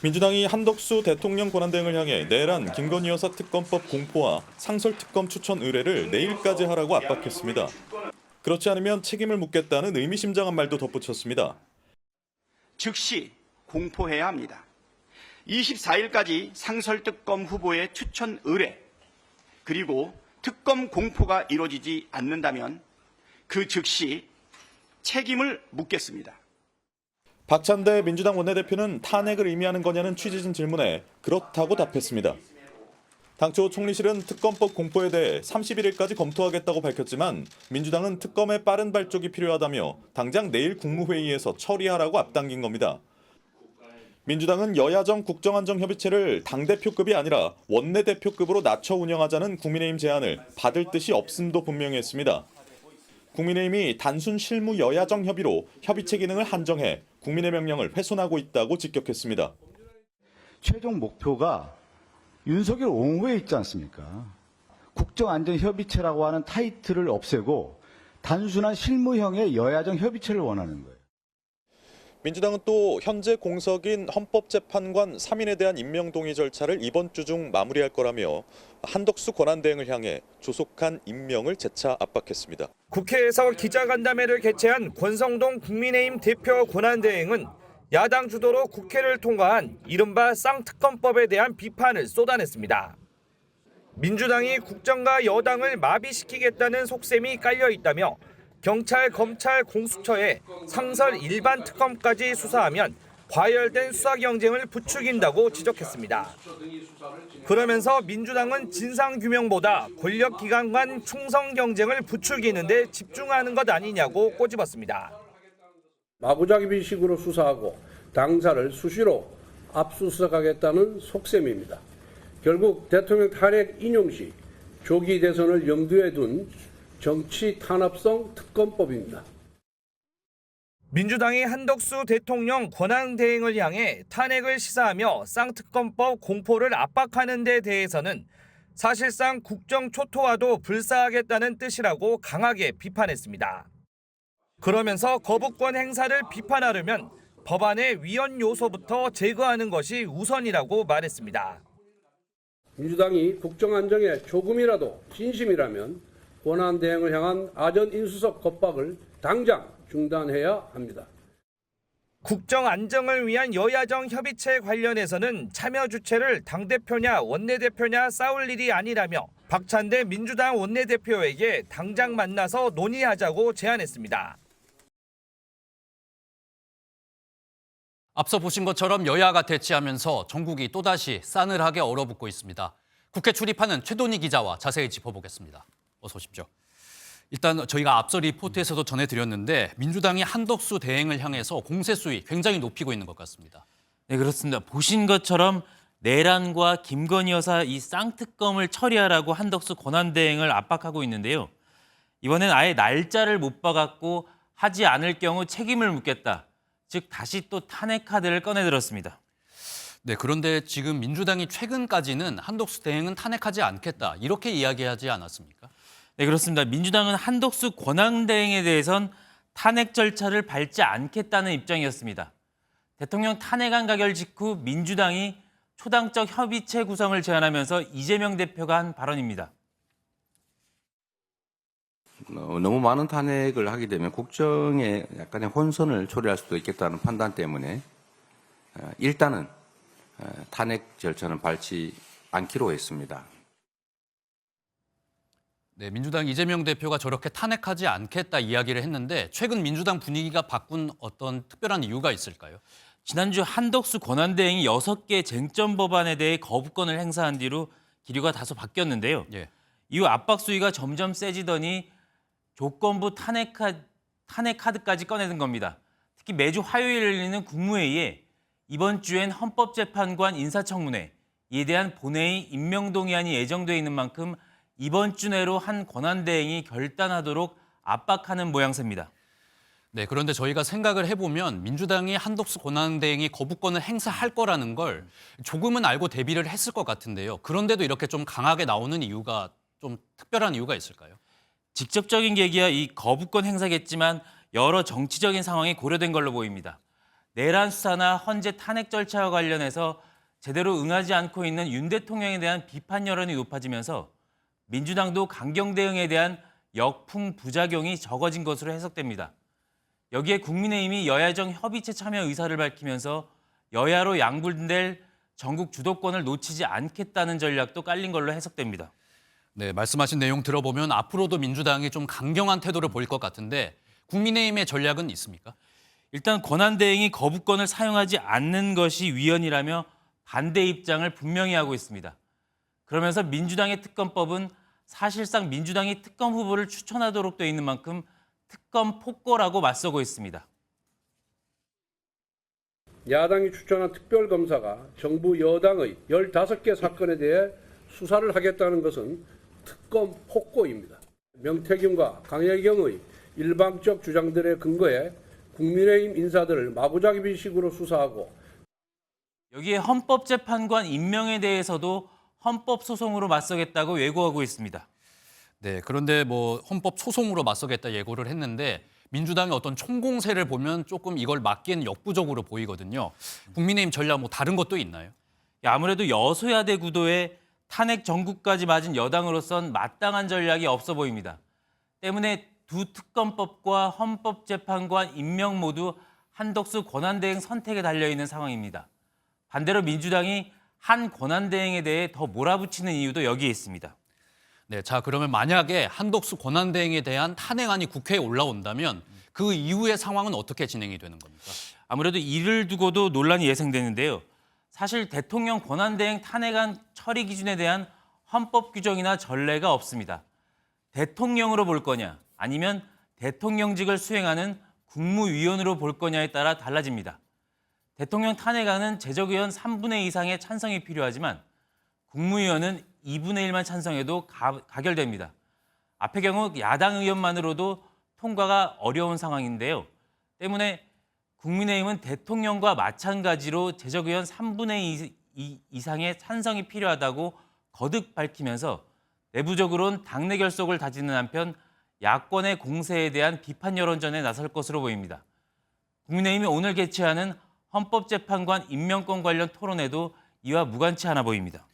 민주당이 한덕수 대통령 권한대행을 향해 내란 김건희 여사 특검법 공포와 상설특검 추천 의뢰를 내일까지 하라고 압박했습니다. 그렇지 않으면 책임을 묻겠다는 의미심장한 말도 덧붙였습니다. 즉시 공포해야 합니다. 24일까지 상설특검 후보의 추천 의뢰 그리고 특검 공포가 이루어지지 않는다면 그 즉시 책임을 묻겠습니다. 박찬대 민주당 원내대표는 탄핵을 의미하는 거냐는 취지진 질문에 그렇다고 답했습니다. 당초 총리실은 특검법 공포에 대해 31일까지 검토하겠다고 밝혔지만 민주당은 특검의 빠른 발족이 필요하다며 당장 내일 국무회의에서 처리하라고 앞당긴 겁니다. 민주당은 여야정 국정안정협의체를 당대표급이 아니라 원내대표급으로 낮춰 운영하자는 국민의힘 제안을 받을 뜻이 없음도 분명히 했습니다. 국민의힘이 단순 실무 여야정 협의로 협의체 기능을 한정해 국민의 명령을 훼손하고 있다고 직격했습니다. 최종 목표가 윤석열 옹호에 있지 않습니까? 국정안전협의체라고 하는 타이틀을 없애고 단순한 실무형의 여야정 협의체를 원하는 거예요. 민주당은 또 현재 공석인 헌법재판관 3인에 대한 임명 동의 절차를 이번 주 중 마무리할 거라며 한덕수 권한대행을 향해 조속한 임명을 재차 압박했습니다. 국회에서 기자간담회를 개최한 권성동 국민의힘 대표 권한대행은 야당 주도로 국회를 통과한 이른바 쌍특검법에 대한 비판을 쏟아냈습니다. 민주당이 국정과 여당을 마비시키겠다는 속셈이 깔려 있다며 경찰, 검찰, 공수처에 상설 일반 특검까지 수사하면 과열된 수사 경쟁을 부추긴다고 지적했습니다. 그러면서 민주당은 진상규명보다 권력기관 간 충성 경쟁을 부추기는 데 집중하는 것 아니냐고 꼬집었습니다. 마구잡이식으로 수사하고 당사를 수시로 압수수색하겠다는 속셈입니다. 결국 대통령 탄핵 인용 시 조기 대선을 염두에 둔 정치 탄압성 특검법입니다. 민주당이 한덕수 대통령 권한대행을 향해 탄핵을 시사하며 쌍특검법 공포를 압박하는 데 대해서는 사실상 국정초토화도 불사하겠다는 뜻이라고 강하게 비판했습니다. 그러면서 거부권 행사를 비판하려면 법안의 위헌 요소부터 제거하는 것이 우선이라고 말했습니다. 민주당이 국정안정에 조금이라도 진심이라면 권한대행을 향한 아전인수석 겁박을 당장 중단해야 합니다. 국정 안정을 위한 여야정 협의체 관련해서는 참여 주체를 당대표냐 원내대표냐 싸울 일이 아니라며 박찬대 민주당 원내대표에게 당장 만나서 논의하자고 제안했습니다. 앞서 보신 것처럼 여야가 대치하면서 전국이 또다시 싸늘하게 얼어붙고 있습니다. 국회 출입하는 최돈희 기자와 자세히 짚어보겠습니다. 어서 오십시오. 일단 저희가 앞서 리포트에서도 전해드렸는데 민주당이 한덕수 대행을 향해서 공세 수위 굉장히 높이고 있는 것 같습니다. 네, 그렇습니다. 보신 것처럼 내란과 김건희 여사 이 쌍특검을 처리하라고 한덕수 권한대행을 압박하고 있는데요. 이번엔 아예 날짜를 못 박았고 하지 않을 경우 책임을 묻겠다. 즉 다시 또 탄핵 카드를 꺼내들었습니다. 네, 그런데 지금 민주당이 최근까지는 한덕수 대행은 탄핵하지 않겠다 이렇게 이야기하지 않았습니까? 네, 그렇습니다. 민주당은 한덕수 권한대행에 대해선 탄핵 절차를 밟지 않겠다는 입장이었습니다. 대통령 탄핵안 가결 직후 민주당이 초당적 협의체 구성을 제안하면서 이재명 대표가 한 발언입니다. 너무 많은 탄핵을 하게 되면 국정에 약간의 혼선을 초래할 수도 있겠다는 판단 때문에 일단은 탄핵 절차는 밟지 않기로 했습니다. 네, 민주당 이재명 대표가 저렇게 탄핵하지 않겠다 이야기를 했는데 최근 민주당 분위기가 바꾼 어떤 특별한 이유가 있을까요? 지난주 한덕수 권한대행이 6개 쟁점 법안에 대해 거부권을 행사한 뒤로 기류가 다소 바뀌었는데요. 예. 이후 압박 수위가 점점 세지더니 조건부 탄핵 카드까지 꺼내든 겁니다. 특히 매주 화요일 열리는 국무회의에 이번 주엔 헌법재판관 인사청문회, 이에 대한 본회의 임명동의안이 예정돼 있는 만큼 이번 주 내로 한 권한대행이 결단하도록 압박하는 모양새입니다. 네, 그런데 저희가 생각을 해보면 민주당이 한덕수 권한대행이 거부권을 행사할 거라는 걸 조금은 알고 대비를 했을 것 같은데요. 그런데도 이렇게 좀 강하게 나오는 이유가 좀 특별한 이유가 있을까요? 직접적인 계기야 이 거부권 행사겠지만 여러 정치적인 상황이 고려된 걸로 보입니다. 내란 수사나 헌재 탄핵 절차와 관련해서 제대로 응하지 않고 있는 윤 대통령에 대한 비판 여론이 높아지면서 민주당도 강경 대응에 대한 역풍 부작용이 적어진 것으로 해석됩니다. 여기에 국민의힘이 여야정 협의체 참여 의사를 밝히면서 여야로 양분될 전국 주도권을 놓치지 않겠다는 전략도 깔린 걸로 해석됩니다. 네, 말씀하신 내용 들어보면 앞으로도 민주당이 좀 강경한 태도를 보일 것 같은데 국민의힘의 전략은 있습니까? 일단 권한대행이 거부권을 사용하지 않는 것이 위헌이라며 반대 입장을 분명히 하고 있습니다. 그러면서 민주당의 특검법은 사실상 민주당이 특검 후보를 추천하도록 돼 있는 만큼 특검 폭거라고 맞서고 있습니다. 야당이 추천한 특별검사가 정부 여당의 15개 사건에 대해 수사를 하겠다는 것은 특검 폭거입니다. 명태균과 강혜경의 일방적 주장들에 근거해 국민의힘 인사들을 마구잡이식으로 수사하고 여기에 헌법재판관 임명에 대해서도 헌법소송으로 맞서겠다고 예고하고 있습니다. 네, 그런데 뭐 헌법 소송으로 맞서겠다 예고를 했는데 민주당의 어떤 총공세를 보면 조금 이걸 막기에는 역부족으로 보이거든요. 국민의힘 전략 뭐 다른 것도 있나요? 아무래도 여소야대 구도에 탄핵 전국까지 맞은 여당으로선 마땅한 전략이 없어 보입니다. 때문에 두 특검법과 헌법재판관 임명 모두 한덕수 권한대행 선택에 달려있는 상황입니다. 반대로 민주당이 한 권한대행에 대해 더 몰아붙이는 이유도 여기에 있습니다. 네, 자 그러면 만약에 한덕수 권한대행에 대한 탄핵안이 국회에 올라온다면 그 이후의 상황은 어떻게 진행이 되는 겁니까? 아무래도 이를 두고도 논란이 예상되는데요. 사실 대통령 권한대행 탄핵안 처리 기준에 대한 헌법 규정이나 전례가 없습니다. 대통령으로 볼 거냐 아니면 대통령직을 수행하는 국무위원으로 볼 거냐에 따라 달라집니다. 대통령 탄핵안은 제적의원 3분의 2 이상의 찬성이 필요하지만 국무위원은 2분의 1만 찬성해도 가결됩니다. 앞의 경우 야당 의원만으로도 통과가 어려운 상황인데요. 때문에 국민의힘은 대통령과 마찬가지로 제적의원 3분의 2 이상의 찬성이 필요하다고 거듭 밝히면서 내부적으로는 당내 결속을 다지는 한편 야권의 공세에 대한 비판 여론전에 나설 것으로 보입니다. 국민의힘이 오늘 개최하는 헌법재판관 임명권 관련 토론에도 이와 무관치 않아 보입니다.